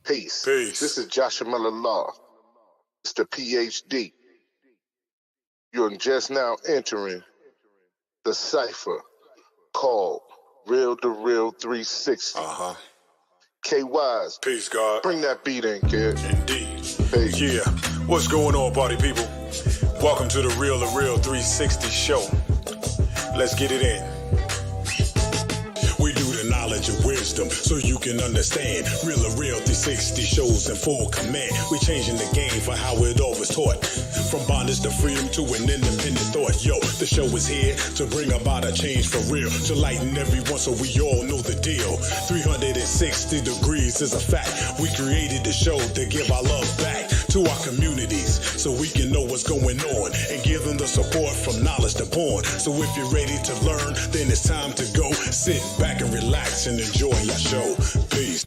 Peace. Peace. This is Joshua Miller Law, Mr. PhD. You're just now entering the cipher called Real2Reel 360. K-Wise. Peace, God. Bring that beat in, kid. Indeed. Peace. Yeah. What's going on, party people? Welcome to the Real2Reel 360 show. Let's get it in. We do the knowledge and wisdom so you can understand. Real2Reel 360 shows in full command. We changing the game for how it always taught. From bondage to freedom to an independent thought. Yo, the show is here to bring about a change for real. To lighten everyone so we all know the deal. 360 degrees is a fact. We created the show to give our love back to our communities so we can know what's going on and give them the support from knowledge to porn. So if you're ready to learn, then it's time to go. Sit back and relax and enjoy your show. Peace.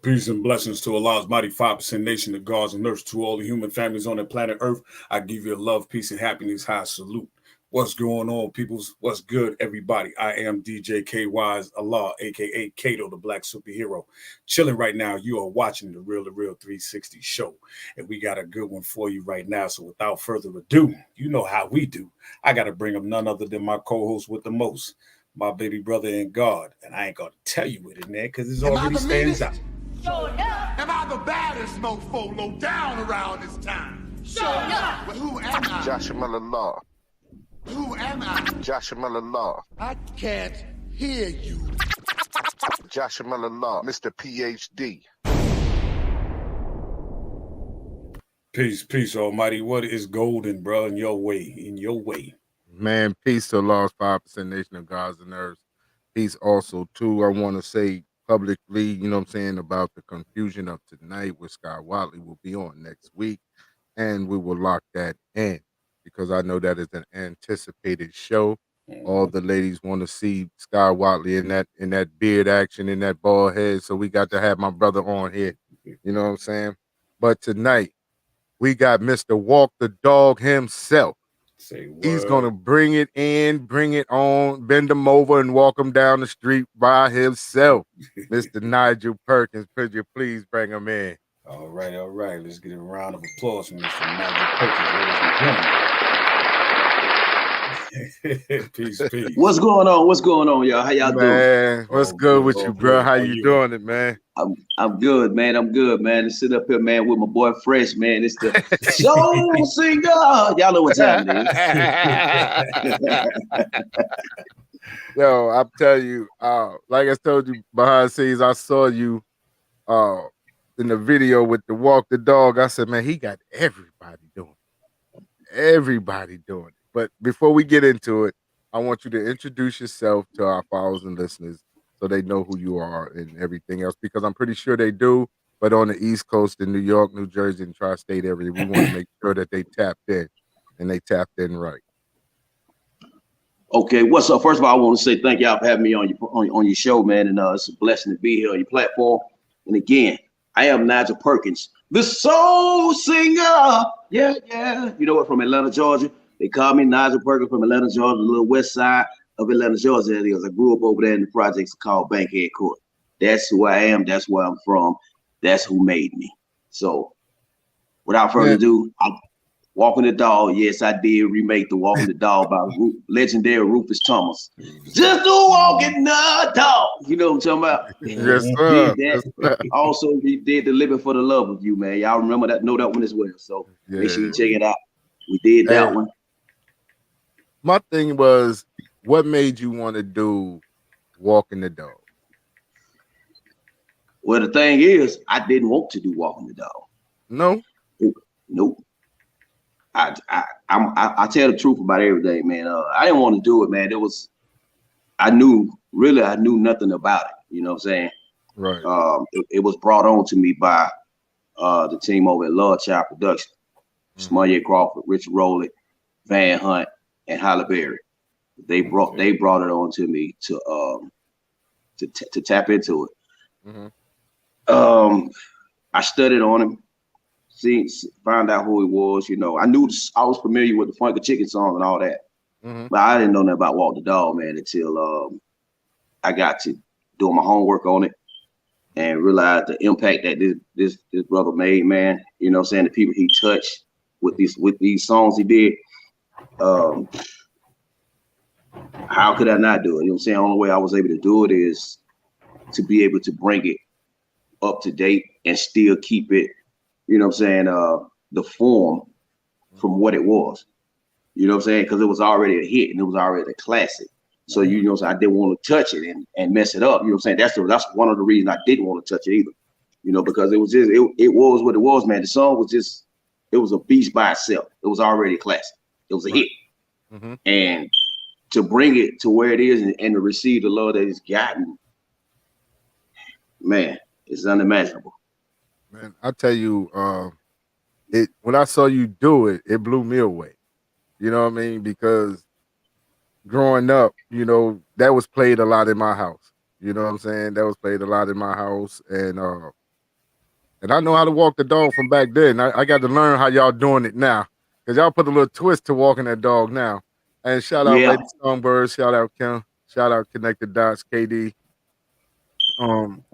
Peace and blessings to Allah's mighty 5% nation, the gods and earth, to all the human families on the planet Earth. I give you love, peace, and happiness. High salute. What's going on, peoples? What's good, everybody? I am DJ K-Wise Allah, a.k.a. Kato, the Black Superhero. Chilling right now. You are watching the Real2Reel 360 show, and we got a good one for you right now. So without further ado, you know how we do. I got to bring up none other than my co-host with the most, my baby brother in God. And I ain't going to tell you what in there because it already stands out. Sure enough. Am I the baddest mofo low down around this time? Sure enough. But who am I? Joshua Miller Law. Who am I? Joshua Miller Law. I can't hear you. Joshua Miller Law, Mr. PhD. Peace, almighty. What is golden, bro, in your way? Man, peace to Allah's 5% nation of gods and earth. Peace also, too, I want to say publicly, you know what I'm saying, about the confusion of tonight with Sky Watley will be on next week, and we will lock that in because I know that is an anticipated show. All the ladies want to see Sky Watley in that beard action, in that bald head, so we got to have my brother on here, you know what I'm saying? But tonight, we got Mr. Walk the Dog himself. He's going to bring it in, bring it on, bend him over and walk him down the street by himself. Mr. Nigel Perkins, could you please bring him in? All right. Let's get a round of applause from Mr. Nigel Perkins, ladies and gentlemen. Peace. What's going on, y'all? How y'all doing? What's good with you, bro? How you doing it, man? I'm good, man. To sit up here, man, with my boy Fresh, man. It's the soul singer. Y'all know what time it is. Yo, I'm telling you, like I told you behind the scenes, I saw you in the video with the Walk the Dog. I said, man, he got everybody doing it. But before we get into it, I want you to introduce yourself to our followers and listeners so they know who you are and everything else, because I'm pretty sure they do. But on the East Coast in New York, New Jersey, and tri-state area, we want to make sure that they tapped in and they tapped in right. Okay, what's up? First of all, I want to say thank y'all for having me on your show, man. And it's a blessing to be here on your platform. And again, I am Nigel Perkins, the soul singer. Yeah. You know what? From Atlanta, Georgia. They call me Nigel Perkins from Atlanta, Georgia, the little west side of Atlanta, Georgia. It is. I grew up over there in the projects called Bankhead Court. That's who I am. That's where I'm from. That's who made me. So without further ado, I'm Walking the Dog. Yes, I did remake the Walking the Dog by legendary Rufus Thomas. Just a walking the dog. You know what I'm talking about? Yes, sir. Also, he did the Living for the Love of You, man. Y'all remember that? Know that one as well. So make sure you check it out. We did that one. My thing was, what made you want to do Walking the Dog? Well, the thing is, I didn't want to do Walking the Dog. No? Nope. I tell the truth about everything, man. I didn't want to do it, man. I knew nothing about it. You know what I'm saying? Right. It was brought on to me by the team over at Love Child Production. Smanya Crawford, Richard Rowley, Van Hunt, and Halle Berry. They brought it on to me to tap into it. I studied on him, found out who he was. You know, I was familiar with the Funky Chicken song and all that, but I didn't know nothing about Walk the Dog, man, until I got to doing my homework on it, and realized the impact that this brother made, man. You know what I'm saying? The people he touched with these songs he did. How could I not do it? You know what I'm saying? The only way I was able to do it is to be able to bring it up to date and still keep it, you know what I'm saying, the form from what it was. You know what I'm saying? Because it was already a hit and it was already a classic. So, you know, so I didn't want to touch it and mess it up. You know what I'm saying? That's one of the reasons I didn't want to touch it either. You know, because it was just, it was what it was, man. The song was just, it was a beast by itself. It was already a classic. It was a hit. Mm-hmm. And to bring it to where it is and to receive the love that it's gotten, man, it's unimaginable. Man, I tell you, when I saw you do it, it blew me away. You know what I mean? Because growing up, you know, that was played a lot in my house. You know what I'm saying? That was played a lot in my house. And I know how to walk the dog from back then. I got to learn how y'all doing it now. Because y'all put a little twist to walking that dog now. And shout out Lady Songbird, shout out Kim, shout out Connected Dots, KD.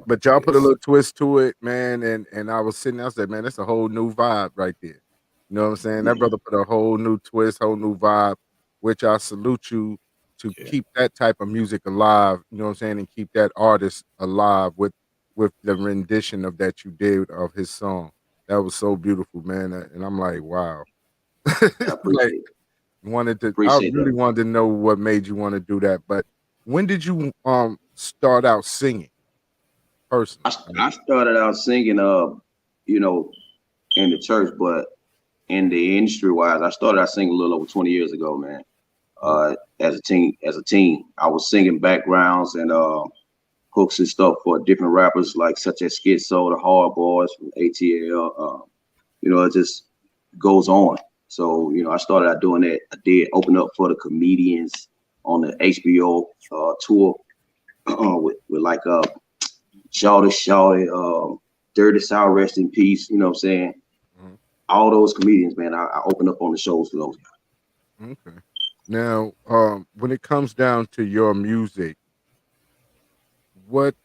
But y'all put a little twist to it, man. And I was sitting there, I said, man, that's a whole new vibe right there. You know what I'm saying? That brother put a whole new twist, whole new vibe, which I salute you to keep that type of music alive, you know what I'm saying, and keep that artist alive with the rendition of that you did of his song. That was so beautiful, man. And I'm like, wow. I appreciate it. I really wanted to know what made you want to do that. But when did you start out singing personally? I started out singing you know, in the church, but in the industry wise, I started out singing a little over 20 years ago, man. As a teen, I was singing backgrounds and hooks and stuff for different rappers, like such as Schizo, the Hard Boys from ATL. You know, it just goes on. So, you know, I started out doing that. I did open up for the comedians on the HBO tour with like Shawty, Dirty South, rest in peace. You know what I'm saying? Mm-hmm. All those comedians, man, I opened up on the shows for those guys. Okay. Now, when it comes down to your music, what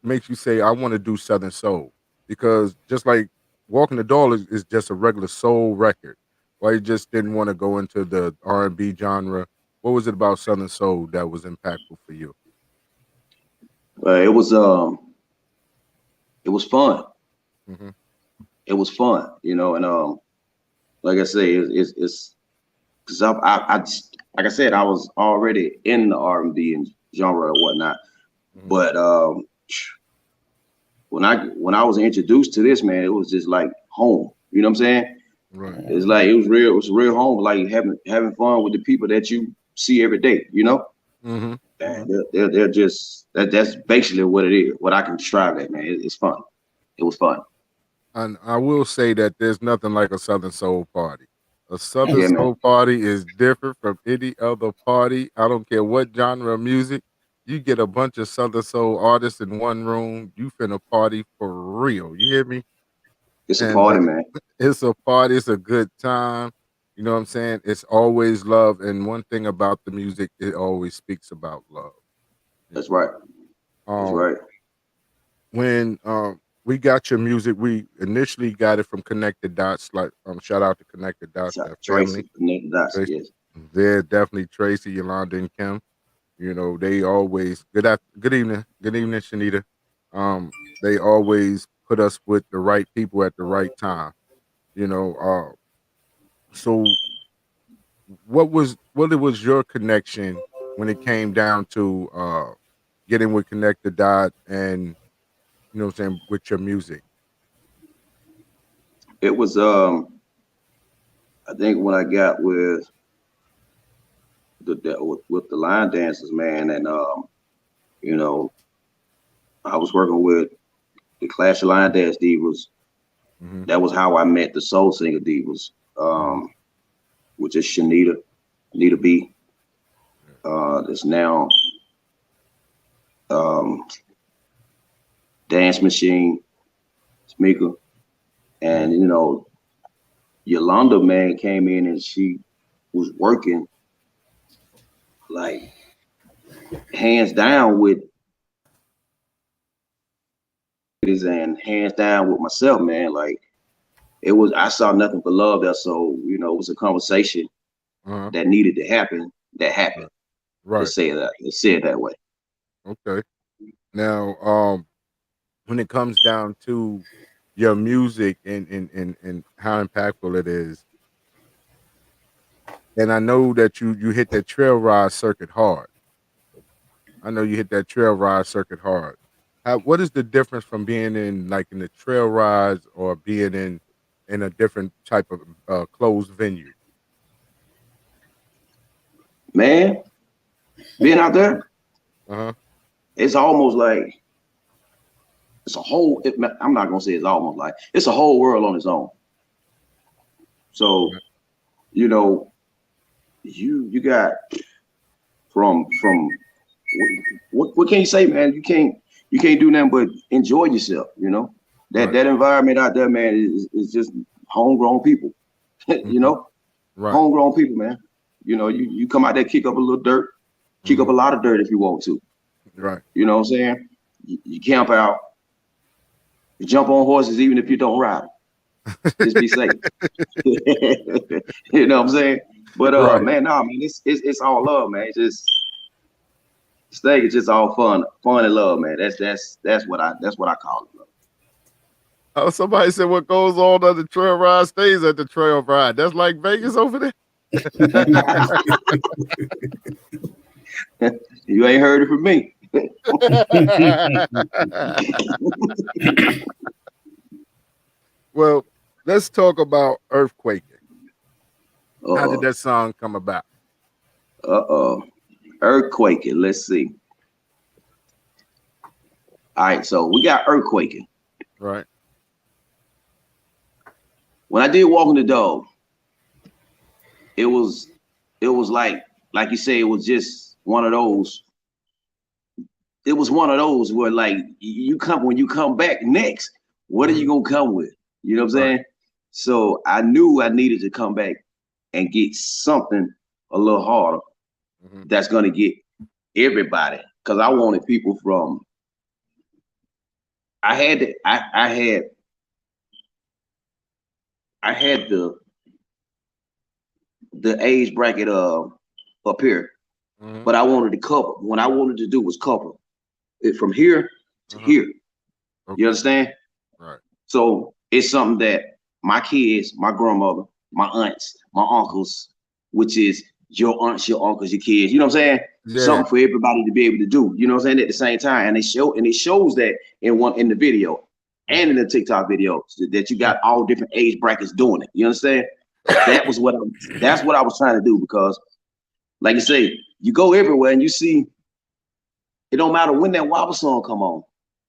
makes you say I want to do Southern Soul? Because just like Walking the Dog is just a regular soul record. Why you just didn't want to go into the R&B genre? What was it about Southern Soul that was impactful for you? It was fun. Mm-hmm. It was fun, you know, and like I say, it's because I like I said, I was already in the R&B and genre or whatnot, but when I was introduced to this, man, it was just like home. You know what I'm saying? Right. It's like it was real home, like having fun with the people that you see every day. You know, and they're just that's basically what it is. What I can describe that, man. It's fun. It was fun. And I will say that there's nothing like a Southern Soul party. A Southern Soul party is different from any other party. I don't care what genre of music. You get a bunch of Southern Soul artists in one room, you finna party for real. You hear me? It's a party, man. It's a party. It's a good time. You know what I'm saying? It's always love. And one thing about the music, it always speaks about love. That's right. That's right. When we got your music, we initially got it from Connected Dots. Like shout out to Connected Dots, that family. Connected Dots, Tracy, yes. They're definitely Tracy, Yolanda, and Kim. You know, they always good evening, Shanita. They always put us with the right people at the right time. You know, so what was your connection when it came down to getting with Connected Dot and you know what I'm saying with your music? It was I think when I got with the line dancers, man, and you know, I was working with the Clash of Line Dance Divas. Mm-hmm. That was how I met the Soul Singer Divas, which is Shanita B. That's now Dance Machine, Smika, and you know, Yolanda, man, came in and she was working like hands down with it and hands down with myself, man. Like it was, I saw nothing but love there. So, you know, it was a conversation that needed to happen. That happened. Right. Let's say it that way. Okay. Now, when it comes down to your music and how impactful it is, and I know that you hit that trail ride circuit hard. I know you hit that trail ride circuit hard. What is the difference from being in the trail rides or being in a different type of closed venue? Man, being out there, Uh-huh. it's almost like it's a whole. I'm not gonna say it's almost like it's a whole world on its own. So, you know, you got from what can you say, man? You can't do nothing but enjoy yourself. You know that environment out there, man, is just homegrown people. You know, homegrown people, man. You know, you come out there, kick up a little dirt, kick up a lot of dirt if you want to. Right. You know what I'm saying? You camp out, you jump on horses even if you don't ride. Just be safe. You know what I'm saying? But man, it's all love, man. It's just this thing is just all fun and love, man. That's what I call it. Oh, somebody said what goes on the trail ride stays at the trail ride. That's like Vegas over there. You ain't heard it from me. Well, let's talk about Earthquaking. How did that song come about? Earthquaking. Let's see. All right, so we got Earthquaking. Right. When I did Walking the Dog, it was like you say, it was just one of those. It was one of those where like when you come back next, what are you gonna come with? You know what I'm saying? So I knew I needed to come back and get something a little harder that's gonna get everybody. Cause I wanted people from I had the age bracket up here, but I wanted to cover. What I wanted to do was cover it from here to here. Okay. You understand? Right. So it's something that my kids, my grandmother, my aunts, my uncles, which is your aunts, your uncles, your kids, you know what I'm saying? Yeah. Something for everybody to be able to do, you know what I'm saying, at the same time. And it shows that in the video and in the TikTok video that you got all different age brackets doing it. You understand? That's what I was trying to do, because like you say, you go everywhere and you see it don't matter when that wobble song come on.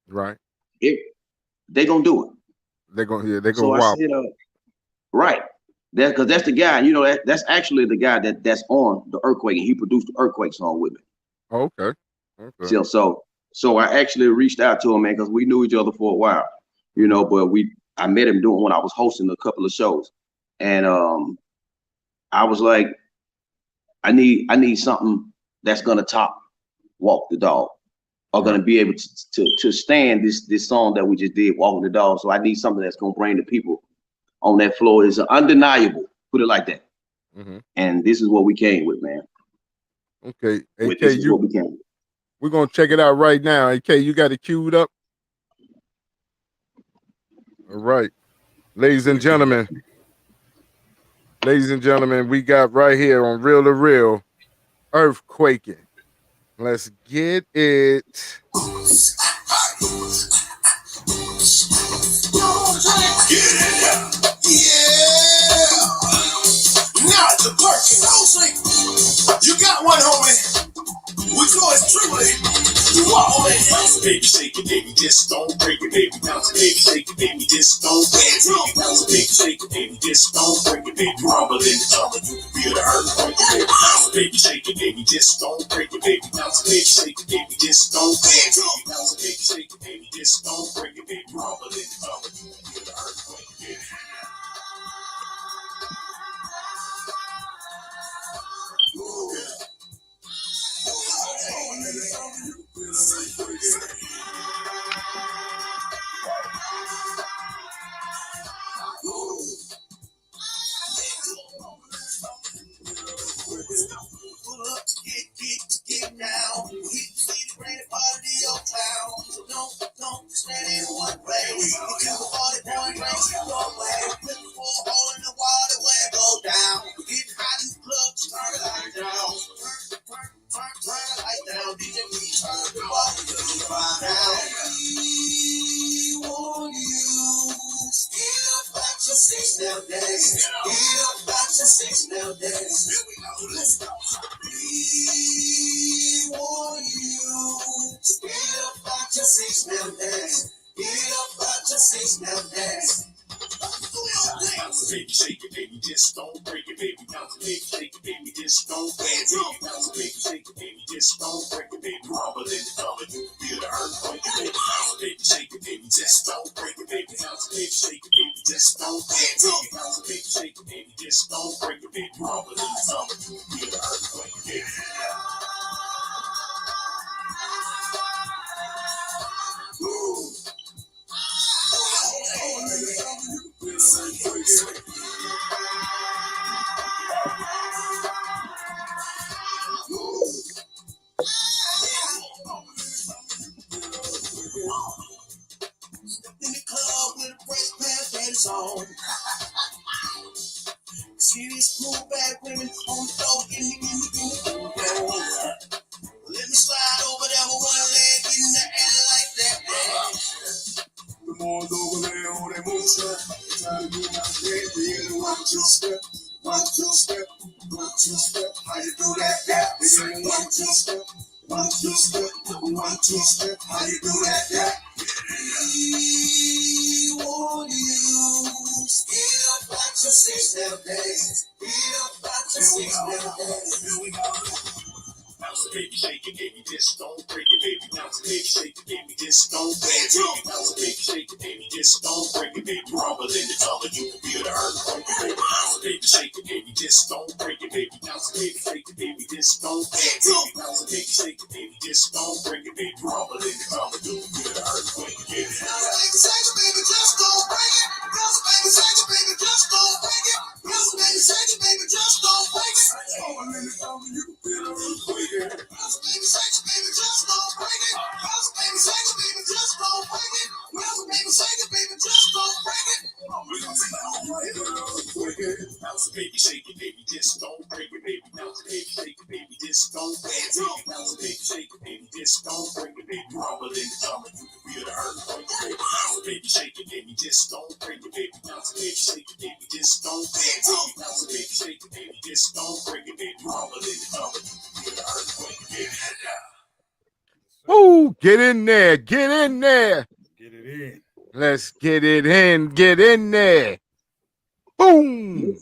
Right. They gonna do it. They're gonna so wobble. I said, right. Because that's the guy, you know, that's actually the guy that's on the Earthquake, and he produced the Earthquake song with me. Oh, okay. So I actually reached out to him, man, because we knew each other for a while, you know, but I met him doing when I was hosting a couple of shows. And I was like, I need something that's gonna top Walk the Dog, or gonna be able to stand this song that we just did, Walking the Dog. So I need something that's gonna bring the people on that floor. Is undeniable, put it like that. And this is what we came with, man. Okay, AK, what we came with. We're gonna check it out right now. AK, you got it queued up. All right, ladies and gentlemen, we got right here on Real2Reel, Earthquaking. Let's get it. Nigel Perkins, you got one, homie. With yours truly, you are on it. Bounce it, baby, shake it, baby, just don't break it, baby. Bounce it, baby, shake it, baby, just don't break it, baby. Bounce it, baby, shake it, baby, just don't break it, baby. Rumble in the jungle, you can feel the earthquake, baby. Bounce it, baby, shake it, baby, just don't break it, baby. Bounce it, baby, shake it, baby, just don't break it, baby. Bounce it, baby, shake it, baby, just don't break it, baby. Rumble in the jungle, you can feel the earthquake, baby. down, DJ, we turn the ball to the right now. We want you. Get up at your 6 now dance. Get up at your 6 now dance. Here we go, let's go. We want you. Get up at your 6 now dance. Get up at your 6 now dance. Bounce it, baby, shake it, baby, just don't break it, baby. Bounce it, baby, shake it, baby, just don't break it, baby. Bounce it, baby, shake it, baby, just don't break it, baby. Rumble in the color, you can feel the earthquake, baby. Bounce it, baby, shake it, baby, just don't break it, baby. Bounce it, baby, shake it, baby, just don't break it, baby. Bounce it, baby, shake it, baby, just don't break it, baby. Rumble in the color, you can feel the earthquake, baby. In the club with a fresh pair of pants on. See these cool bad women on the floor, give me. Let me slide over there with one leg in the air like that. The boys over there on that moonshine, trying to do my thing, being 1, 2 step, 1, 2 step, 1, 2 step. How you do that? Yeah, being 1, 2 step, 1, 2 step, 1, 2 step. How you do that? Yeah. We want you. Get up at your 6 now dance. Get up at your 6 now dance. Here we go. Bounce it, baby, shake it, baby, just don't break it, baby. Bounce it, baby, shake it, baby, just don't break it, baby. Bounce it, baby, shake it, baby, just don't break it, baby. Rumble in the color, you can feel the earthquake, baby. Bounce it, baby, shake it, baby, just don't break it, baby. Bounce it, baby, shake it, baby, just don't break it, baby. Bounce it, baby, shake it, baby, just don't break it, baby. Rumble in the color, you can feel the earthquake, baby. Bounce baby, shake it, baby, just don't break it. Bounce baby, shake it, baby, just don't break it. Bounce baby, shake it, baby, just don't break it. Rumble in the color, you can feel the earthquake, baby. Bounce baby, shake it, baby, just don't break it. Bounce baby, shake it, baby, just don't break it. Bounce baby, shake it, baby, just don't break it. Bounce it, baby, shake it, baby, just don't break it, baby. Bounce it, baby, shake it, baby, just don't break it, baby. Bounce it, baby, shake it, baby, just don't break it, baby. Rumble in the color, you can feel the earthquake, baby. Bounce it, baby, shake it, baby, just don't break it, baby. Bounce it, baby, shake it, baby, just don't break it, baby. Bounce it, baby, shake it, baby, just don't break it, baby. Rumble in the color, you can feel the earthquake, baby. Ooh, get in there. Get in there. Get it in. Let's get it in. Get in there. Boom.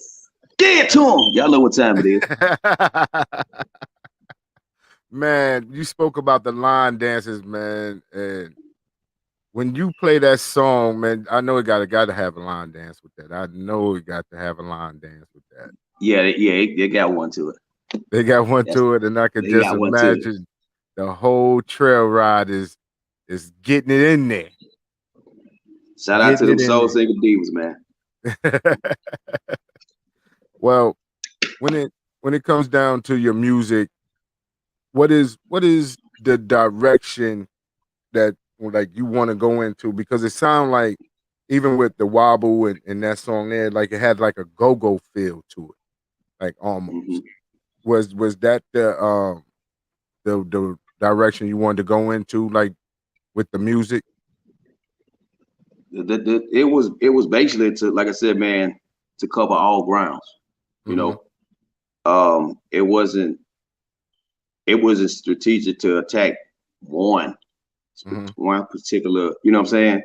Get it to him. Y'all know what time it is. Man, you spoke about the line dances, man. And when you play that song, man, I know it got to have a line dance with that. I know it got to have a line dance with that. Yeah, they got one to it. They got one to it, and I could just imagine the whole trail ride is getting it in there. Shout out to them Soul Singer Divas, man. Well, when it comes down to your music, what is the direction that like you want to go into? Because it sounds like even with the wobble and that song there, like it had like a go-go feel to it, like almost. Mm-hmm. Was that the direction you wanted to go into, like with the music? It was basically to, like I said, man, to cover all grounds. You know, it wasn't strategic to attack one particular, you know what I'm saying,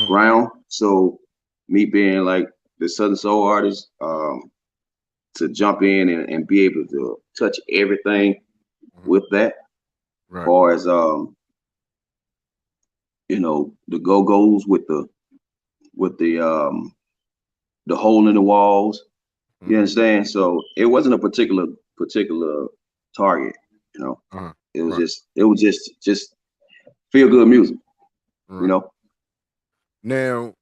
ground. So me being like the Southern Soul artist, to jump in and be able to touch everything with that, right. As far as you know, the go-go's with the hole in the walls. You understand? So it wasn't a particular target, you know. It was just feel good music, you know. Now,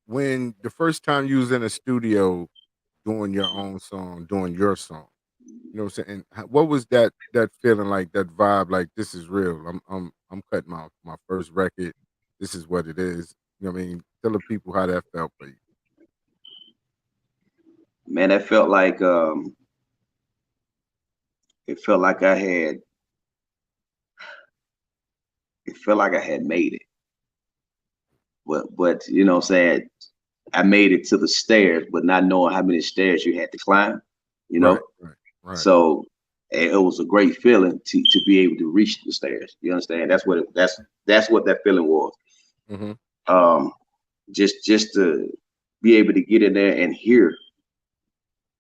when the first time you was in a studio doing your own song, doing your song, you know what I'm saying? And what was that feeling like, that vibe, like this is real? I'm cutting my first record. This is what it is. You know what I mean? Tell the people how that felt for you. Man, that felt like it felt like I had felt like I had made it. But you know what I'm saying, I made it to the stairs, but not knowing how many stairs you had to climb, you know. Right. So it was a great feeling to be able to reach the stairs. You understand? That's what that's what that feeling was. Mm-hmm. Just to be able to get in there and hear,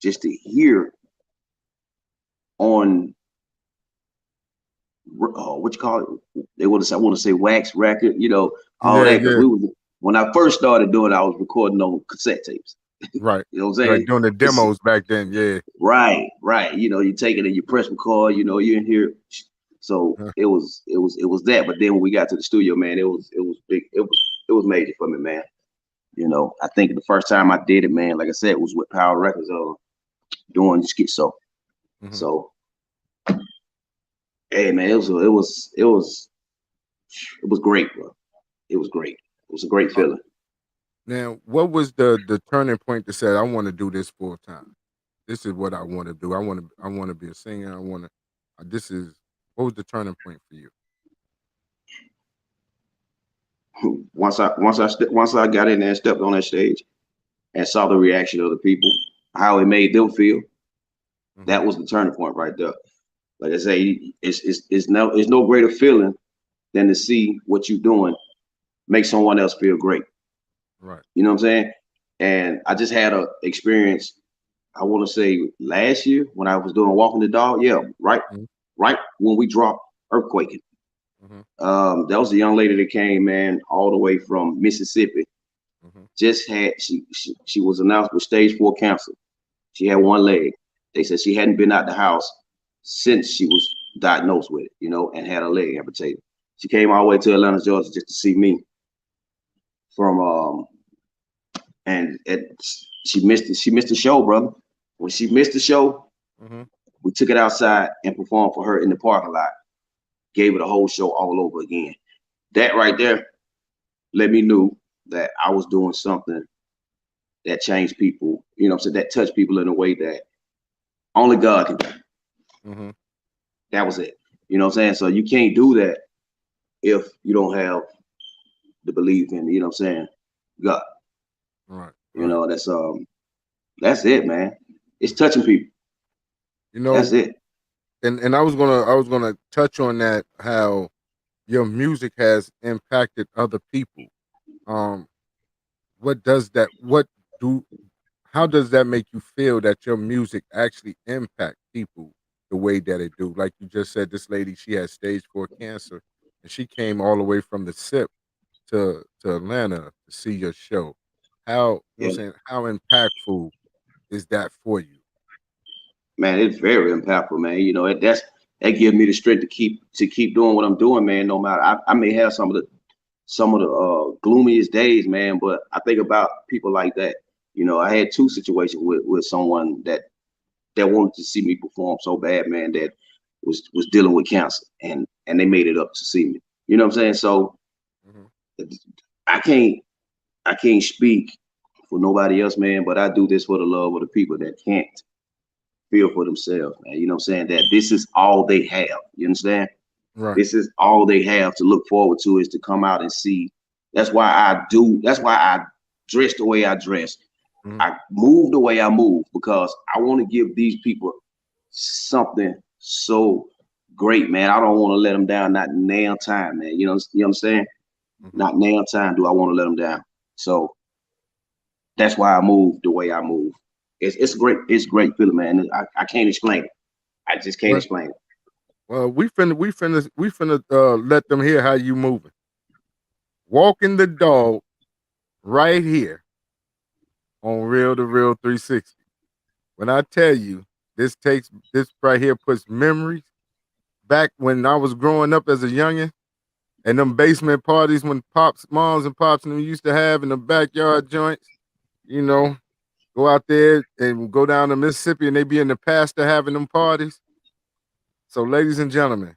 just to hear on what you call it? They want to say, I want to say wax record, you know, all that, because when I first started doing it, I was recording on cassette tapes. Right. You know what I'm saying? Right, doing the demos back then, yeah. Right. You know, you take it and you press record, you know, you in here. So it was that. But then when we got to the studio, man, it was big. It was major for me, man. You know, I think the first time I did it, man, like I said, was with Power Records doing the Schizo. Mm-hmm. So hey, man, it was great, bro. It was great. It was a great feeling. Now, what was the turning point that said, I want to do this full time? This is what I want to do. I want to be a singer. What was the turning point for you? Once I got in there and stepped on that stage and saw the reaction of the people, how it made them feel, that was the turning point right there. Like I say, it's no greater feeling than to see what you're doing make someone else feel great. Right. You know what I'm saying? And I just had a experience, I want to say last year when I was doing Walking the Dog. Yeah, right when we dropped Earthquaking. That was a young lady that came, man, all the way from Mississippi. Just had she was announced with stage 4 cancer. She had one leg. They said she hadn't been out the house since she was diagnosed with it, you know, and had her leg amputated. She came all the way to Atlanta, Georgia, just to see me. And she missed the show, brother. When she missed the show, we took it outside and performed for her in the parking lot. Gave her the whole show all over again. That right there let me know that I was doing something that changed people, you know what I'm saying, that touched people in a way that only God can do. That was it. You know what I'm saying? So you can't do that if you don't have the belief in, you know what I'm saying, God. Right. You know, that's it, man. It's touching people. You know, that's it. And I was gonna touch on that, how your music has impacted other people. How does that make you feel that your music actually impact people the way that it do? Like you just said, this lady, she had stage 4 cancer, and she came all the way from the SIP to Atlanta to see your show. How you know what I'm saying, how impactful is that for you? Man, it's very impactful, man. You know, that gives me the strength to keep doing what I'm doing, man. No matter I may have some of the gloomiest days, man, but I think about people like that. You know, I had 2 situations with someone that wanted to see me perform so bad, man, that was dealing with cancer, and they made it up to see me. You know what I'm saying? So I can't speak for nobody else, man, but I do this for the love of the people that can't feel for themselves, man. You know what I'm saying? That this is all they have. You understand? Right. This is all they have to look forward to, is to come out and see. That's why I dress the way I dress. I move the way I move, because I want to give these people something so great, man. I don't want to let them down, not nail time, man. You understand? Not nail time do I want to let them down. So that's why I move the way I move. It's great feeling, man. I can't explain it. I just can't explain it. Well, we finna let them hear how you moving. Walking the Dog right here on Real2Reel 360. When I tell you, this right here puts memories back when I was growing up as a youngin', and them basement parties when moms and pops and them used to have in the backyard joints, you know, go out there and go down to Mississippi and they be in the pasture having them parties. So, ladies and gentlemen,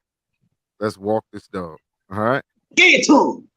let's walk this dog. All right? Get it to him.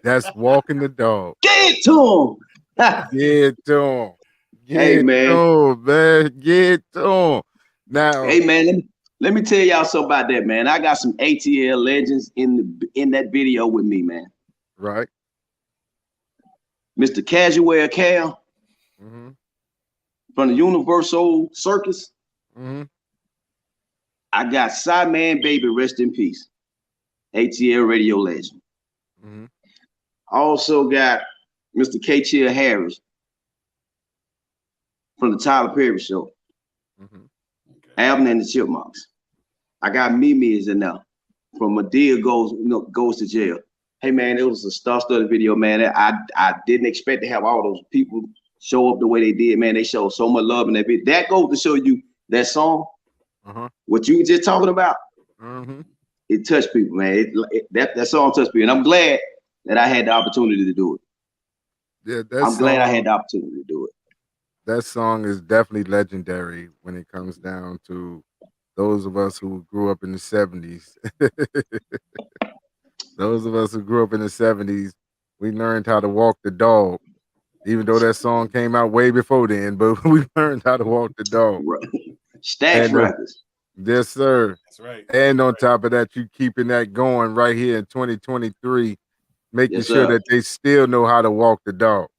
That's walking the dog. Get to him. Get to him. Hey, Get man. to him, man. Get to him. Now, Hey, man, let me tell y'all something about that, man. I got some ATL legends in that video with me, man. right. Mr. Casual Cal Mm-hmm. from the Universal Circus. Mm-hmm. I got Sideman Baby, rest in peace. ATL radio legend. Mm-hmm. I also got Mr. K. Chill Harris from the Tyler Perry Show. Mm-hmm. Alvin and the Chipmunks. I got Mimi's in there from Madea goes to jail. Hey, man, it was a star-studded video, man. I didn't expect to have all those people show up the way they did, man. They showed so much love in that video. That goes to show you that song, what you were just talking about, it touched people, man. That song touched people. And I'm glad that I had the opportunity to do it. Yeah, I'm glad I had the opportunity to do it. That song is definitely legendary when it comes down to those of us who grew up in the 70s. Those of us who grew up in the 70s, we learned how to walk the dog. Even though that song came out way before then, but we learned how to walk the dog. Stax Records. Yes, sir. That's right. And on top of that, you keeping that going right here in 2023, making sure that they still know how to walk the dog.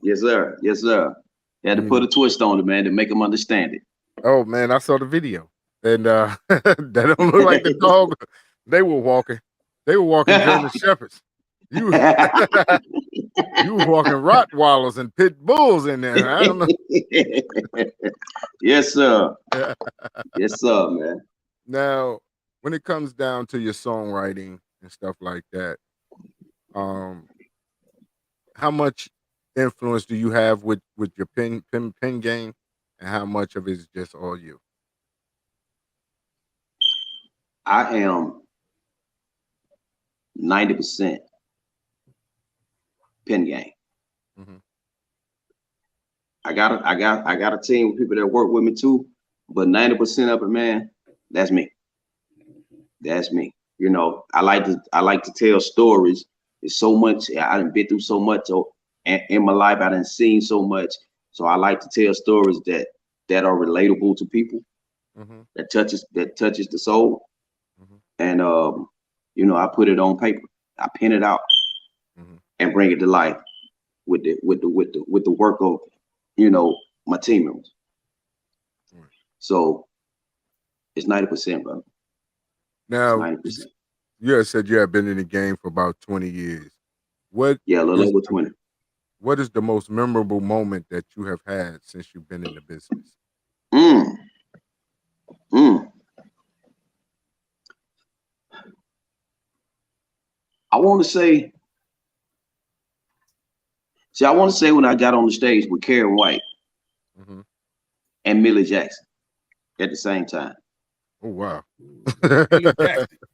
Yes, sir. Yes, sir. Had to put a twist on it, man, to make them understand it. Oh, man, I saw the video. And that don't look like the dog they were walking. They were walking German Shepherds. You were walking Rottweilers and pit bulls in there. I don't know. Yes, sir. Yes, sir, man. Now, when it comes down to your songwriting and stuff like that, how much influence do you have with your pen game, and how much of it is just all you? I am 90% pen game. I got a team of people that work with me too, but 90% of it, man, that's me. That's me. You know, I like to tell stories. There's so much I done been through, so much in my life. I done seen so much, so I like to tell stories that are relatable to people, that touches the soul, and you know, I put it on paper. I pen it out and bring it to life with the work of, you know, my team members. So it's 90%, brother. Now, 90%. you had said you have been in the game for about 20 years. Yeah, a little over 20. What is the most memorable moment that you have had since you've been in the business? I want to say when I got on the stage with Karen White and Millie Jackson at the same time. Oh, wow.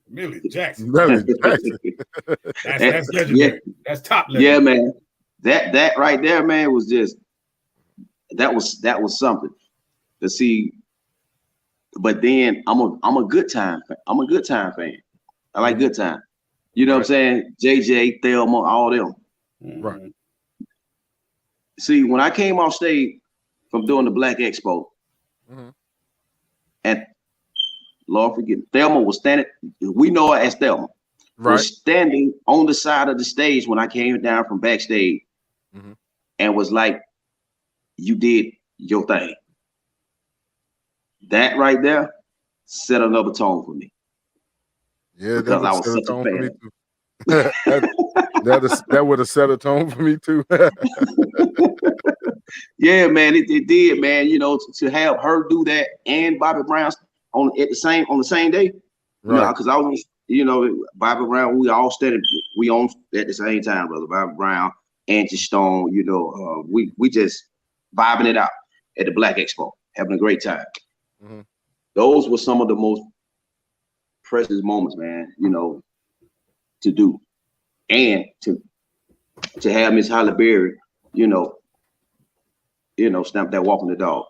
Millie Jackson. That's legendary. Yeah. That's top level. Yeah, man. That right there, man, was just that was something to see. But then I'm a good time fan. I'm a good time fan. I like good time. You know what I'm saying? JJ, Thelma, all them. Right. See, when I came off stage from doing the Black Expo, and Lord forgive me, Thelma was standing, we know her as Thelma, was standing on the side of the stage when I came down from backstage and was like, you did your thing. That right there set another tone for me. Yeah, because I was such a fan. That would have set a tone for me too. Yeah, man, it did, man. You know, to have her do that and Bobby Brown on the same day, right? Because I was, you know, Bobby Brown, we all studied, we on at the same time, brother. Bobby Brown, Angie Stone, you know, we just vibing it out at the Black Expo, having a great time. Those were some of the most precious moments, man. You know, to do, and to have Miss Halle Berry, you know, stamp that walking the dog.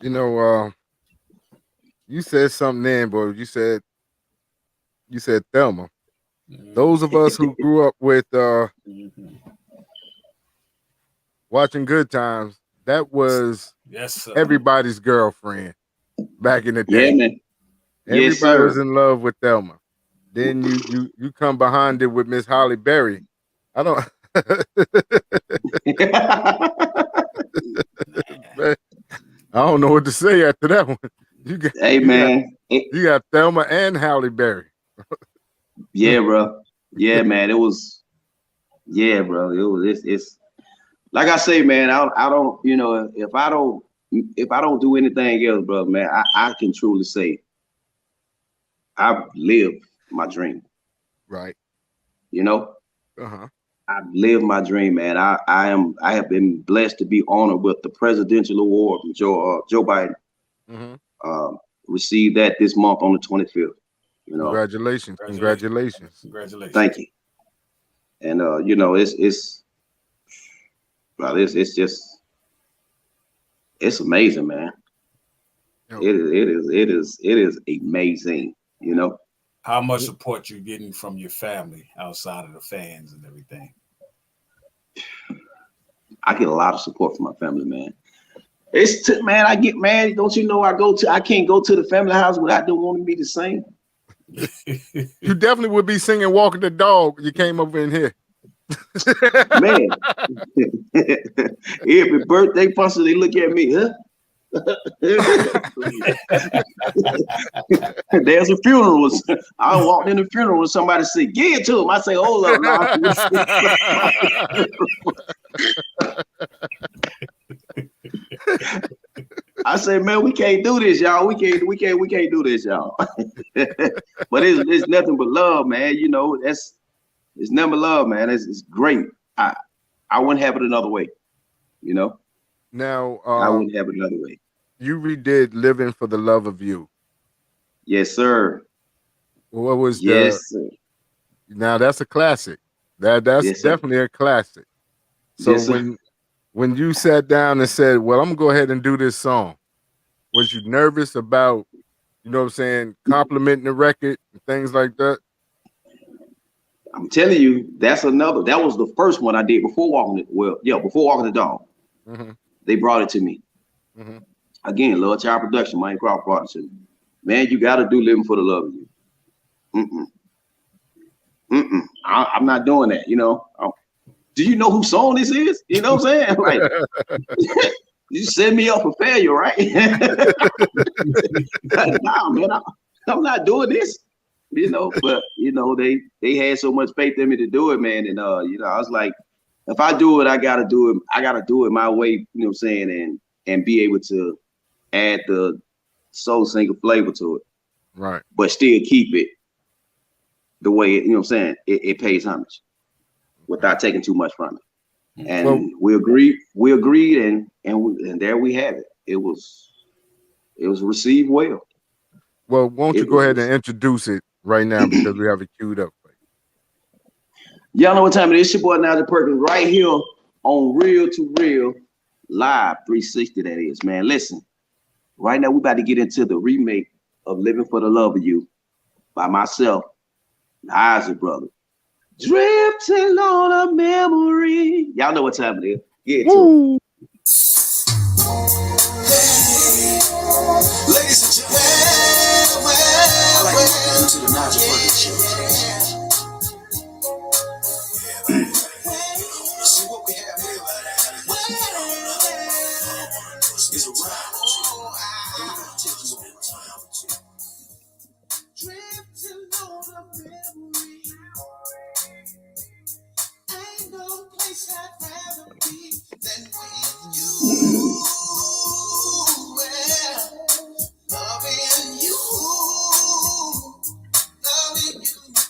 You know, you said something then, boy. You said Thelma. Those of us who grew up with watching Good Times, that was Yes, sir. everybody's girlfriend back in the Yeah, day. man. Yes, Everybody was sir. in love with Thelma. Then you come behind it with Miss Holly Berry. I don't man, I don't know what to say after that one. You got Hey, you got man. you got Thelma and Halle Berry. Yeah, bro. Yeah, man. It was. Yeah, bro. It was. It's like I say, man. I don't. You know, if I don't do anything else, bro, man, I can truly say I've lived my dream. Right. You know, Uh-huh. I've lived my dream, man. I have been blessed to be honored with the presidential award from Joe Biden. Mm-hmm. Received that this month on the 25th. You know, Congratulations. Congratulations. thank you. And you know, well, it's just it's amazing, man. Yo, It is amazing. You know, How much support you getting from your family outside of the fans and everything? I get a lot of support from my family, man. Man, I get mad. Don't you know I can't go to the family house without them wanting me to sing. you definitely would be singing Walking the Dog. You came over in here. Man, every birthday function, they look at me, huh? There's a funeral. I walked in the funeral and somebody said, "Give it to him." I say, "Hold up, I say, "Man, we can't do this, y'all. We can't do this, y'all." But it's nothing but love, man. You know, it's nothing but love, man. It's great. I wouldn't have it another way. You know, Now, I wouldn't have it another way. you redid "Living for the Love of You." Yes, sir. What was Yes, sir. Now that's a classic. That's Yes, sir. definitely a classic. So Yes, sir. when you sat down and said, "Well, I'm gonna go ahead and do this song," was you nervous about, you know what I'm saying, complimenting the record and things like that? I'm telling you, that was the first one I did before before Walking the Dog. Mm-hmm. They brought it to me. Mm-hmm. Again, Love Child Production, Mike Crawford brought it to me. Man, you got to do Living for the Love of You. I'm not doing that, you know. Do you know whose song this is? You know what I'm saying? Like, you set me up for failure, right? Nah, man, I'm not doing this. You know, but you know, they had so much faith in me to do it, man. And you know, I was like, if I do it, I gotta do it my way, you know what I'm saying, and be able to add the soul singer flavor to it. Right. But still keep it the way you know what I'm saying, it pays homage without taking too much from it. And we agreed, and there we have it. It was received well. Well, won't you go ahead and introduce it right now because we have it queued up for you. Y'all know what time it is. It's your boy Nigel Perkins right here on Real2Reel Live 360. That is, man. Listen, right now we about to get into the remake of "Living for the Love of You" by myself, the Isaac brother. Drifting on a memory. Y'all know what time it is. Get to it. Ladies and gentlemen, welcome to the Nigel Perkins Show. See what we have here is a ride. Drifting on a memory. Ain't no place I'd rather be than with you. Loving you, loving you.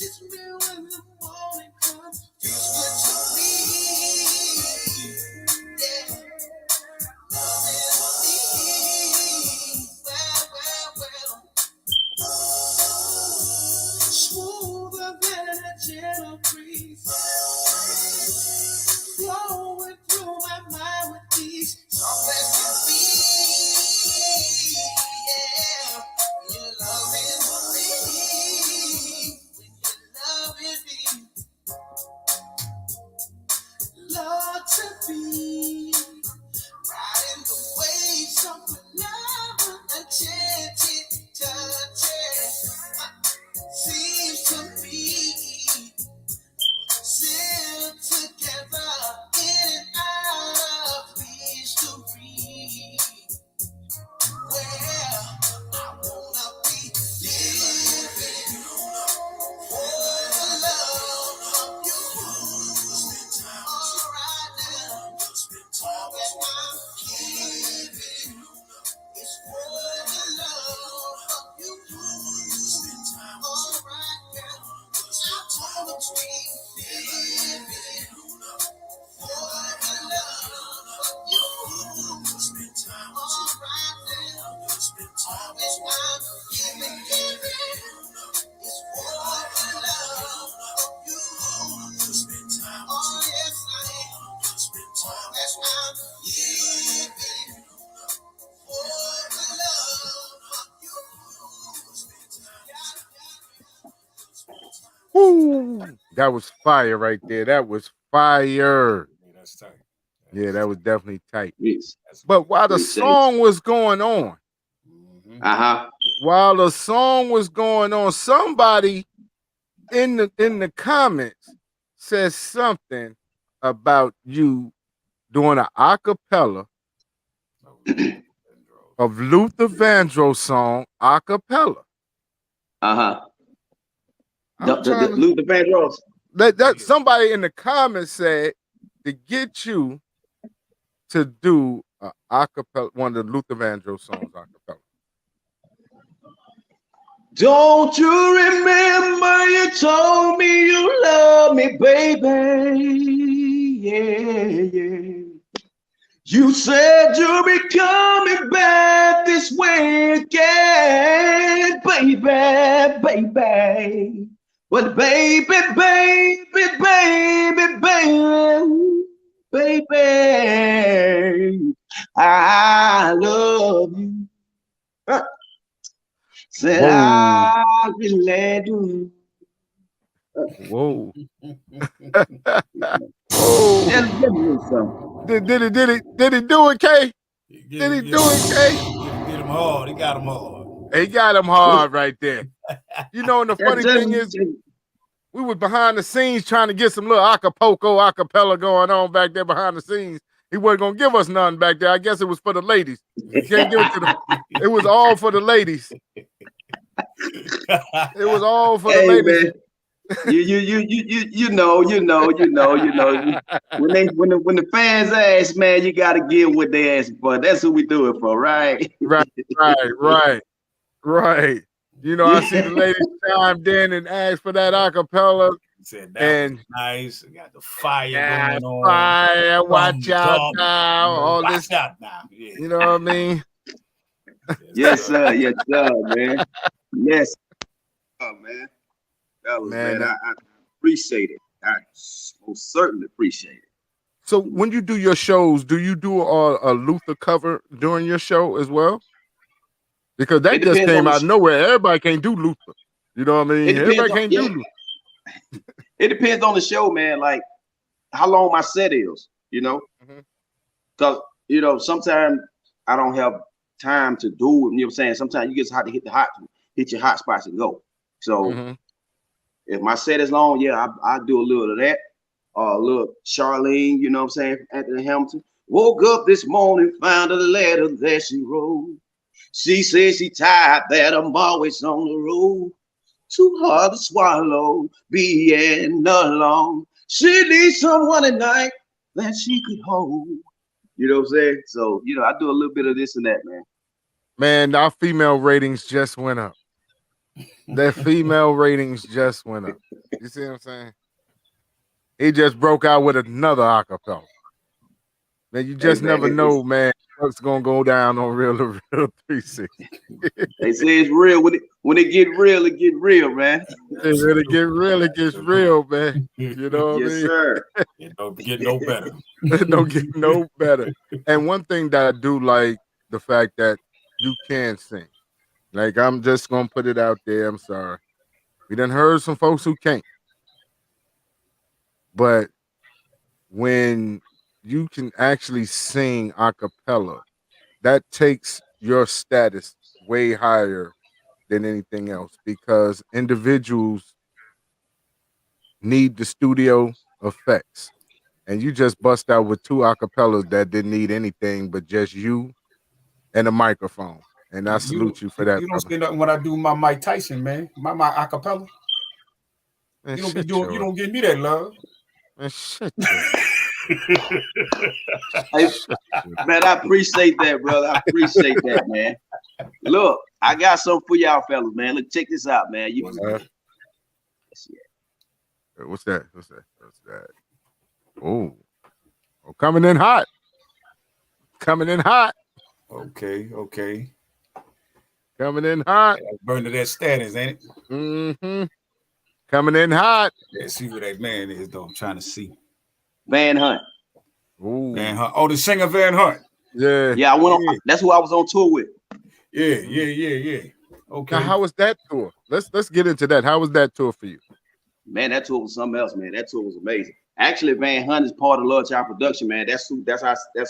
Kiss me when the morning comes. Feels good to me. Yeah. Loving me. Well. Smoother than a gentle breeze. Flowing through my mind with ease. Soft as can be. Yeah. You're loving me. When you're loving me. Love to be riding the waves of love, enchanted touches. Seems to be sealed together in and out of mystery. Well, I wanna be living for the love of you. All right now, all that I'm giving is for the love of you. All right now, I wanna be living for the love of you. All right now, all that I'm giving is for the love of you. Oh yes, I am. All that I'm giving for the love of you. Woo! That was fire right there. That was fire. Yeah, that's tight. Yeah, that was definitely tight. Yes. But while the Appreciate it. song was going on, Uh-huh. somebody in the comments says something about you doing an acapella of Luther Vandross song acapella. Uh-huh. I'm trying to- Luther Vandross. that somebody in the comments said to get you to do a acapella, one of the Luther Vandross songs acapella. Don't you remember you told me you love me, baby? Yeah, yeah. You said you'll be coming back this weekend, baby, baby. But baby, baby, I love you. Said Whoa. I really do. Whoa. Just give me some. Did he do it, Kay? Did he do it, Kay? Get him hard. He got him hard. He got him hard right there. You know, and the funny thing is, we were behind the scenes trying to get some little acapella going on back there behind the scenes. He wasn't gonna give us none back there. I guess it was for the ladies. You can't give it to them. It was all for the ladies. It was all for the ladies. Man. You know. When the fans ask, man, you gotta give what they ask for. That's who we do it for, right? Right. You know, I see the ladies chimed in and asked for that acapella. Said that was nice. Got the fire going on. Fire, watch out now. All Watch this. out now. Yeah. You know what I mean? Yes, sir. Yes, sir, man. Yes. Oh, man. That was, man, I appreciate it. I most certainly appreciate it. So when you do your shows, do you do a Luther cover during your show as well? Because that just came out of nowhere. Everybody can't do Luther. You know what I mean? Everybody can't do Luther. It depends on the show, man. Like how long my set is, you know? Because, you know, sometimes I don't have time to do it. You know what I'm saying? Sometimes you just have to hit your hot spots and go. So if my set is long, yeah, I do a little of that. A little Charlene, you know what I'm saying? Anthony Hamilton. Woke up this morning, found a letter that she wrote. She says she tired that I'm always on the road. Too hard to swallow, being alone. She needs someone at night that she could hold. You know what I'm saying? So, you know, I do a little bit of this and that, man. Man, our female ratings just went up. That female ratings just went up. You see what I'm saying? He just broke out with another acapella. Man, you just never know, man, what's gonna go down on Real to Real 360. They say it's real. When it get real, man. It get real, it gets real, man. You know what I mean? Sir. It don't get no better. It don't get no better. And one thing that I do like, the fact that you can sing. Like, I'm just gonna put it out there. I'm sorry. We done heard some folks who can't. But when you can actually sing a cappella, that takes your status way higher than anything else, because individuals need the studio effects. And you just bust out with 2 acapellas that didn't need anything but just you and a microphone. And I salute you for that. You don't see nothing when I do my Mike Tyson, man. My acapella. Man, You don't give me that love. Man, shit. Hey, man, I appreciate that, brother. I appreciate that, man. Look, I got something for y'all fellas, man. Look, check this out, man. What's that? Oh, coming in hot. Okay. Coming in hot. Burning that status, ain't it? Mm-hmm. Coming in hot. Yeah, see who that man is, though. I'm trying to see. Van Hunt. Ooh. Van Hunt. Oh, the singer Van Hunt. Yeah. Yeah, I went on. That's who I was on tour with. Yeah. Okay. Now, how was that tour? Let's get into that. How was that tour for you? Man, that tour was something else, man. That tour was amazing. Actually, Van Hunt is part of Love Child production, man. That's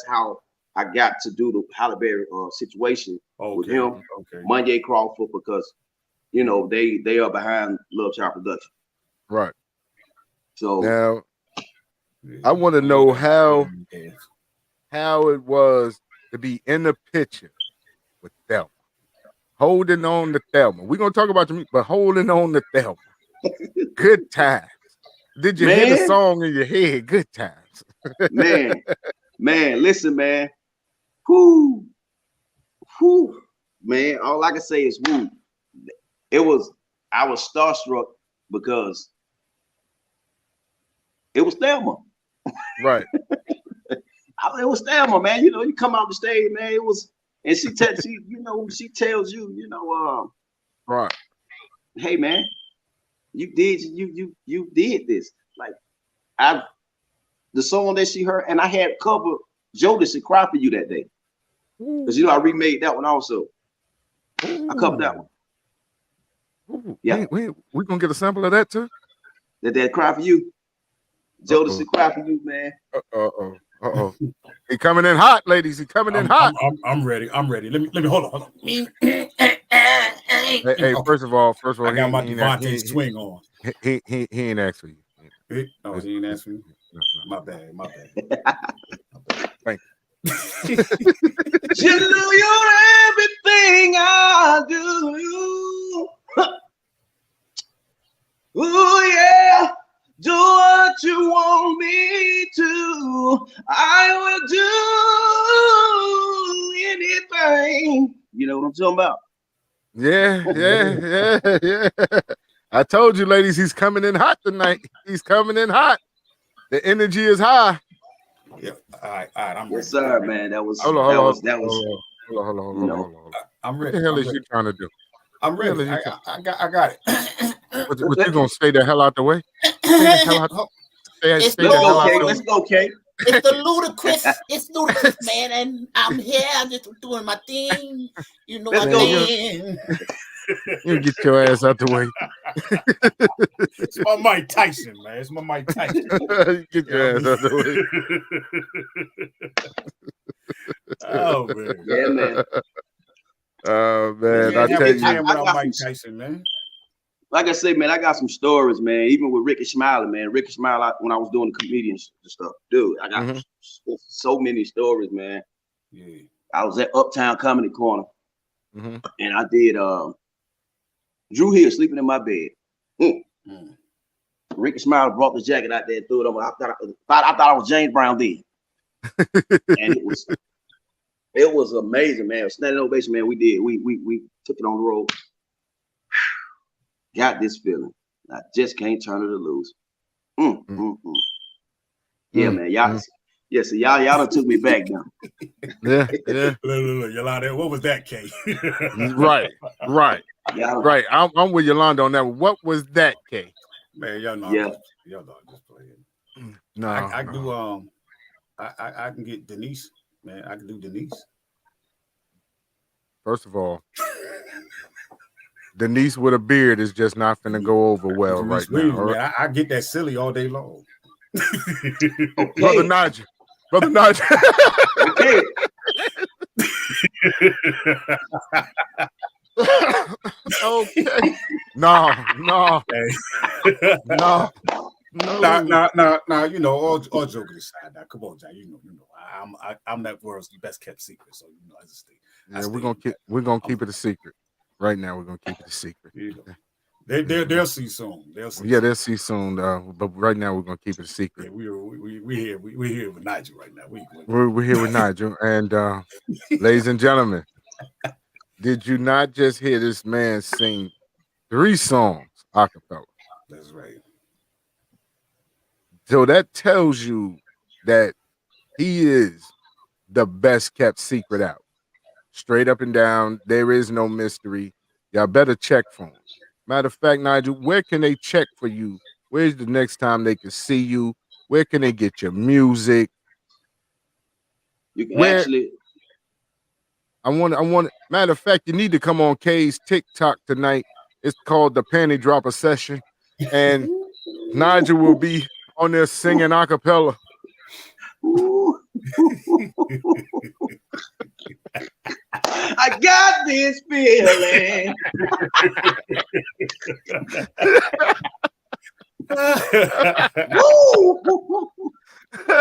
how I got to do the Halle Berry situation with him, Monye Crawford, because they are behind Love Child production. Right. So now, I want to know how it was to be in the picture with Thelma, holding on to Thelma. We're gonna talk about the but holding on to Thelma. Good times. Did you hear the song in your head? Good times. man, listen, man. Whoo, man. All I can say is whoo. I was starstruck because it was Thelma. Right. It was Thelma, man. You come out the stage, man. It was, and she tells you, right. Hey, man, you did this. Like the song that she heard, and I had covered Jodeci Cry For You that day. Because I remade that one also. Ooh. I covered that one. Ooh. Yeah. We gonna get a sample of that too? That Cry For You. Jodeci Cry For You, man. Uh-oh. He coming in hot, ladies. He coming in hot. I'm ready. Let me hold on. Hey, first of all, I got my Devontae swing on. He ain't asked for you. He ain't asked for you. No. My bad. Thank you. You know you're everything I do. Ooh, yeah. Do what you want me to. I will do anything. You know what I'm talking about? Yeah. I told you, ladies, he's coming in hot tonight. He's coming in hot. The energy is high. Yeah. All right. I'm ready. Yes, sir, man. That was. Hold on. I'm ready. What the hell is you trying to do? I'm ready. I got it. What you gonna stay the hell out the way? Let's go, Kay. It's ludicrous, man, and I'm here. I'm just doing my thing. You know what I mean? You get your ass out the way. It's my Mike Tyson, man. It's my Mike Tyson. Get your ass out the way. Oh man. Yeah, man. Oh man, I tell you, Mike Tyson, man. Like I say, man, I got some stories, man. Even with Ricky Smiley, man. Ricky Smiley, when I was doing the comedian stuff, dude, I got so many stories, man. Yeah. I was at Uptown Comedy Corner, and I did Drew Hill sleeping in my bed. Ricky Smiley brought the jacket out there and threw it on. I thought I was James Brown then, and it was amazing, man. Standing ovation, man. We took it on the road. got this feeling. I just can't turn it loose. Yeah, man. Y'all, so y'all done took me back now. Yeah. Look, Yolanda, what was that, K? Right. I'm with Yolanda on that one. What was that, K? Man, y'all know. Yeah. Y'all know I'm just playing. No, I do. I can get Denise. Man, I can do Denise. First of all, Denise with a beard is just not finna go over well Denise right now. Man, I get that silly all day long. Okay. Brother Nigel. Okay. Okay. No. Now, you know, all joking aside. Now, come on, John. You know, I'm that world's best kept secret. So you know, I just stay. Yeah, we're gonna keep it a secret. Right now, we're gonna keep it a secret. You know, they'll see soon. They'll see soon. But right now, we're gonna keep it a secret. Yeah, we're here with Nigel right now. We're here with Nigel, and ladies and gentlemen, did you not just hear this man sing 3 songs a cappella? That's right. So that tells you that he is the best kept secret out. Straight up and down, there is no mystery. Y'all better check for him. Matter of fact, Nigel, where can they check for you? Where's the next time they can see you? Where can they get your music? You can actually. I want. Matter of fact, you need to come on K's TikTok tonight. It's called the Panty Dropper Session, and Nigel will be on there singing a cappella. I got this feeling.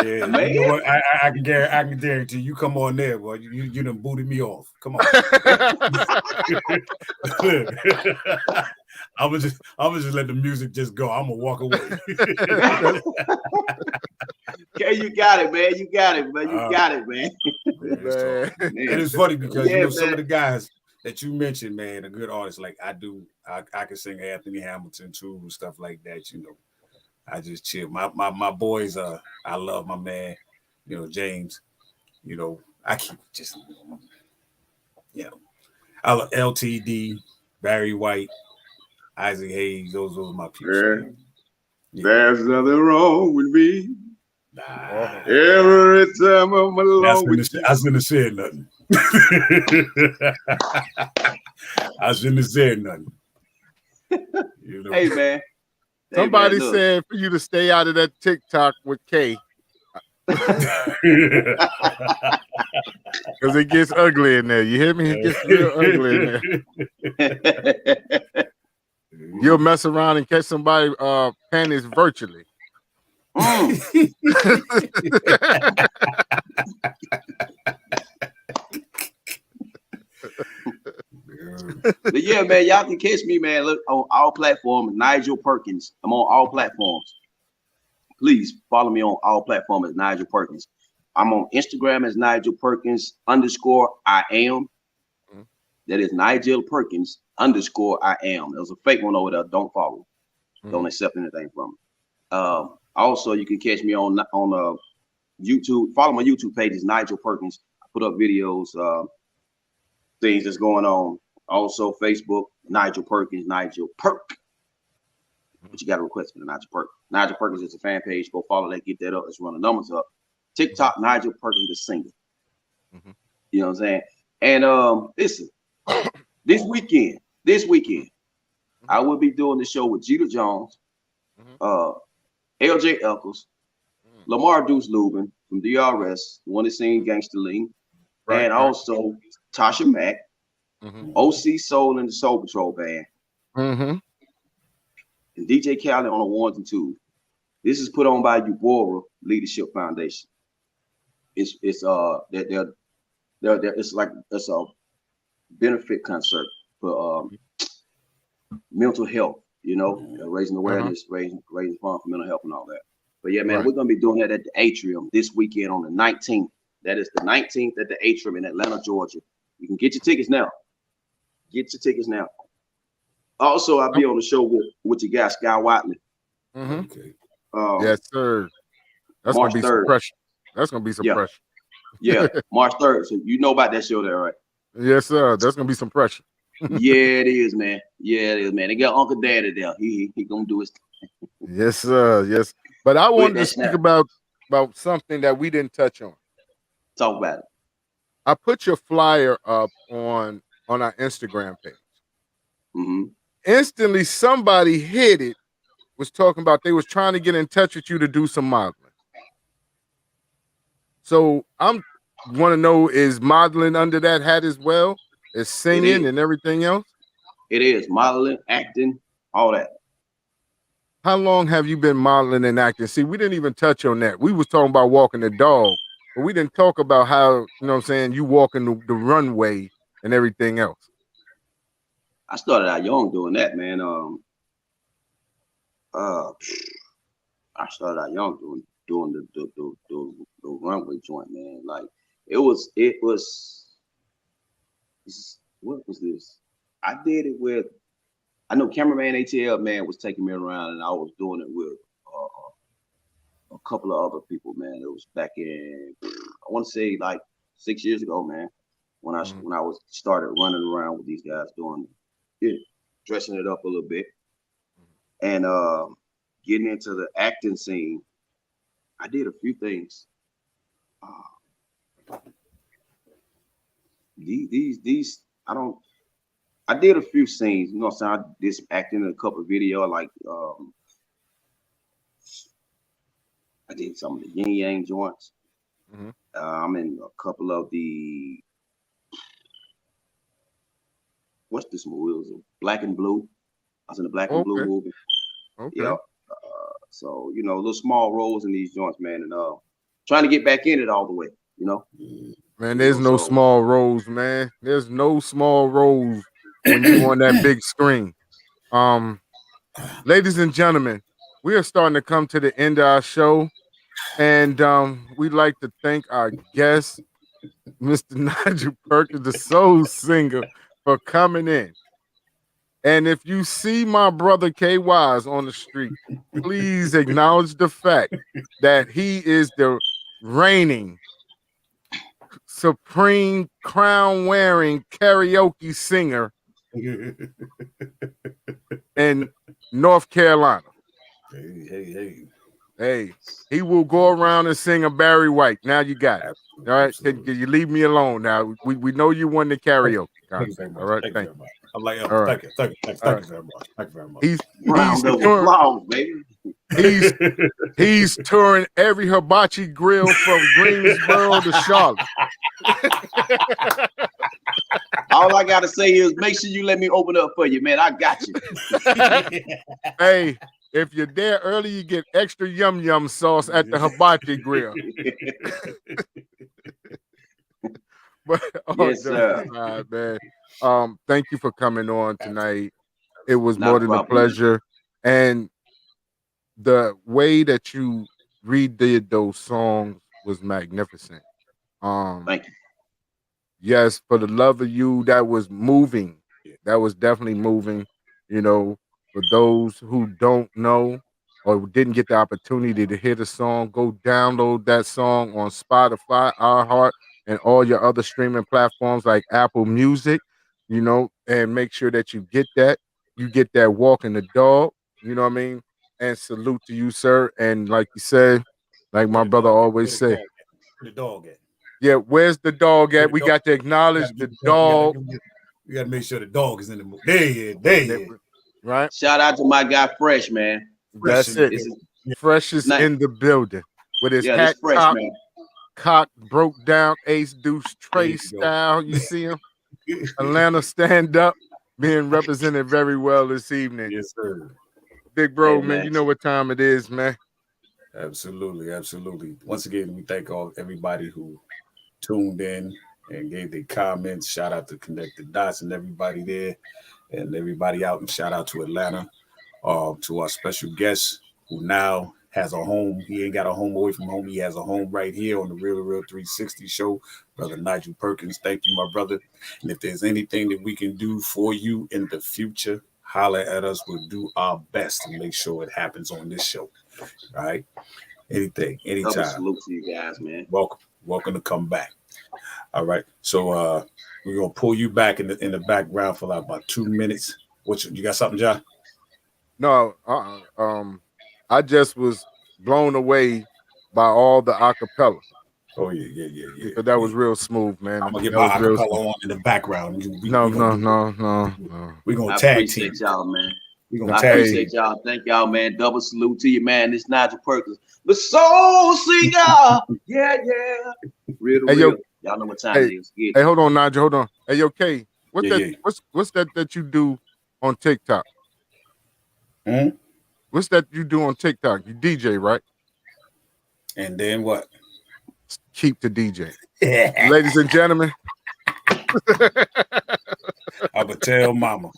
Yeah, man. You know what? I can guarantee you come on there, boy. You done booted me off. Come on. I was just let the music just go. I'm gonna walk away. Okay, you got it, man. You got it, man. And it's funny because some of the guys that you mentioned, man, a good artist like I can sing Anthony Hamilton too and stuff like that. You know, I just chill. My boys, I love my man, you know, James. You know, I keep just, you know, I love LTD, Barry White, Isaac Hayes. Those are my people. There's nothing wrong with me. Every time I'm alone with you. I shouldn't have said nothing. I shouldn't have said nothing. You know? Hey, man. Somebody said for you to stay out of that TikTok with K. Because it gets ugly in there. You hear me? It gets real ugly in there. You'll mess around and catch somebody panties virtually. But yeah, man, y'all can catch me, man. Look on all platforms, Nigel Perkins. I'm on all platforms. Please follow me on all platforms as Nigel Perkins. I'm on Instagram as Nigel Perkins _I am. That is Nigel Perkins _I am. There's a fake one over there. Don't follow. Don't accept anything from it. Also, you can catch me on YouTube. Follow my YouTube page is Nigel Perkins. I put up videos, things that's going on. Also, Facebook, Nigel Perkins, Nigel Perk. But you got to request for the Nigel Perk. Nigel Perkins is a fan page. Go follow that, get that up. Let's run the numbers up. TikTok, Nigel Perkins the singer. You know what I'm saying? And listen, this weekend, I will be doing the show with Jeter Jones, LJ Eccles, Lamar Deuce Lubin from DRS, the one that sings Gangsta Lean, and also Tasha Mack, OC Soul and the Soul Patrol Band, and DJ Khaled on the 1s and 2s. This is put on by Ubora Leadership Foundation. It's a benefit concert for mental health, you know, raising awareness, raising funds for mental health and all that. But yeah, man, we're gonna be doing that at the Atrium this weekend on the 19th. That is the 19th at the Atrium in Atlanta, Georgia. You can get your tickets now. Also, I'll be on the show with your guy Sky Watley. Okay. Yes, sir. That's March gonna be some 3rd. pressure. That's gonna be some Yeah. pressure. Yeah, March 3rd. So you know about that show there, right? Yes, sir. That's gonna be some pressure. Yeah, it is, man. Yeah, it is, man. They got Uncle Daddy there. He gonna do his thing. Yes, sir. Yes. But I With wanted to that speak snap. about something that we didn't touch on. Talk about it. I put your flyer up on our Instagram page. Mm-hmm. Instantly, somebody hit it. Was talking about they was trying to get in touch with you to do some modeling. So I'm want to know, is modeling under that hat as well as singing and everything else? It is modeling, acting, all that. How long have you been modeling and acting? See, we didn't even touch on that. We was talking about walking the dog, but we didn't talk about how, you know what I'm saying, you walking the runway and everything else. I started out young doing that, man. I started out young doing the runway joint, man. Like it was what was this? I did it with, I know cameraman ATL man was taking me around, and I was doing it with a couple of other people, man. It was back in, I want to say like 6 years ago, man. When I was started running around with these guys doing it, dressing it up a little bit, and getting into the acting scene. I did a few things. These I did a few scenes, you know what I'm saying? I did some acting in a couple of videos, like I did some of the yin yang joints. I'm in a couple of the, what's this movie? It was Black and Blue. I was in the Black and Blue movie. Okay. Yeah. So, you know, little small roles in these joints, man, and trying to get back in it all the way, you know. Man, there's no small roles, man. There's no small roles when you on that big screen. Ladies and gentlemen, we are starting to come to the end of our show, and we'd like to thank our guest, Mr. Nigel Perkins, the soul singer, for coming in. And if you see my brother K Wise on the street, please acknowledge the fact that he is the reigning, supreme, crown-wearing karaoke singer in North Carolina. Hey, he will go around and sing a Barry White. Now you got it. All right, can you leave me alone now? We know you won the karaoke. Thank you very much. All right, thank you very much. I'm like, all right. thank you very much. Thank you very much. Round of applause, baby. He's touring every hibachi grill from Greensboro to Charlotte. All I gotta say is make sure you let me open up for you, man. I got you. Hey, if you're there early, you get extra yum sauce at the hibachi grill. But yes, sir. Aside, man. Thank you for coming on tonight. It was Not more a than a problem. pleasure. And the way that you redid those songs was magnificent. Thank you. Yes, for the love of you, that was moving. That was definitely moving. You know, for those who don't know or didn't get the opportunity to hear the song, go download that song on Spotify, iHeart, and all your other streaming platforms like Apple Music, you know, and make sure that you get that. You get that walking the dog, you know what I mean? And salute to you, sir. And like you said, like my brother always say, Where the dog at? yeah, where's the dog at? We got to acknowledge the dog. We got to make sure the dog is in the mood. There he is. Right. Shout out to my guy Fresh, man. That's it. Fresh is in the building with his hat fresh, man. cock broke down, ace deuce Trey style. You see him? Atlanta stand up, being represented very well this evening. Yes, sir. Big bro, man, you know what time it is, man. Absolutely. Once again, we thank everybody who tuned in and gave their comments. Shout out to Connect the Dots and everybody there, and everybody out. And shout out to Atlanta, to our special guest who now has a home. He ain't got a home away from home. He has a home right here on the Real 360 show. Brother Nigel Perkins, thank you, my brother. And if there's anything that we can do for you in the future, holler at us. We'll do our best to make sure it happens on this show. All right? Anything, anytime. Double salute to you guys, man. Welcome to come back. All right. So we're gonna pull you back in the background for like about 2 minutes. You got something, John? No, I just was blown away by all the acapella. Oh yeah. But that was real smooth, man. I'm gonna get my acapella on in the background. No. We're gonna I tag team. appreciate y'all, man. I appreciate y'all. Thank y'all, man. Double salute to you, man. This Nigel Perkins, the soul singer. Yeah. Real to real. Y'all know what time it is. Hey, hold on, Nigel. Hold on. Hey, yo, K. What's that you do on TikTok? What's that you do on TikTok? You DJ, right? And then what? Keep the DJ. Ladies and gentlemen. I'm telling mama.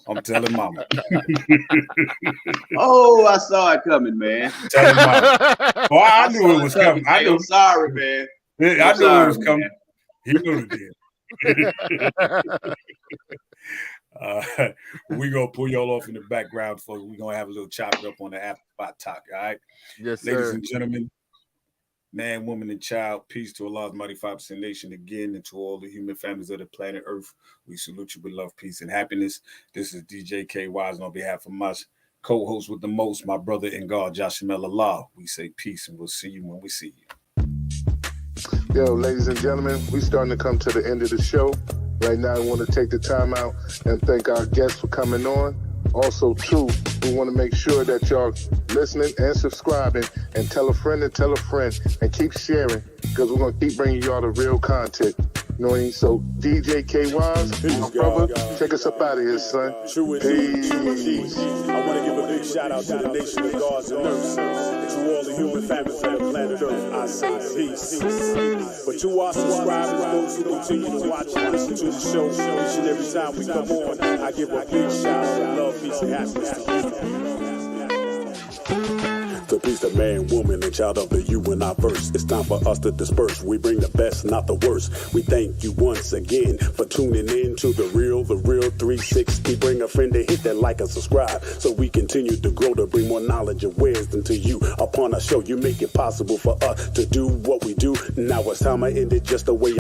Oh, I saw it coming, man. Tell mama. Oh, I knew it was coming. I'm sorry, man. I knew it was coming. He knew it did. We're going to pull y'all off in the background, folks. We're going to have a little chop up on the after spot talk, all right? Yes, sir. Ladies and gentlemen, man, woman, and child, peace to Allah's mighty 5% nation again, and to all the human families of the planet Earth. We salute you with love, peace, and happiness. This is DJ K Wise, on behalf of my co-host with the most, my brother in God, Joshua Allah. We say peace, and we'll see you when we see you. Yo, ladies and gentlemen, we starting to come to the end of the show. Right now, I want to take the time out and thank our guests for coming on. Also, too, we want to make sure that y'all listening and subscribing, and tell a friend and keep sharing, because we're going to keep bringing y'all the real content. You know what I mean? So, DJ K Wise, my brother, take us up out of here, son. Peace. I want to give a big shout out to the nation of gods and earths, to all the human families of the planet Earth. I say peace. But to our subscribers, those who continue to watch and listen to the show each and every time we come on, I give a big shout out of love, peace, and happiness to you. The peace of man, woman, and child of the you and I verse. It's time for us to disperse. We bring the best, not the worst. We thank you once again for tuning in to the Real 360. Bring a friend to hit that like and subscribe, so we continue to grow, to bring more knowledge and wisdom to you. Upon our show, you make it possible for us to do what we do. Now it's time I end it just the way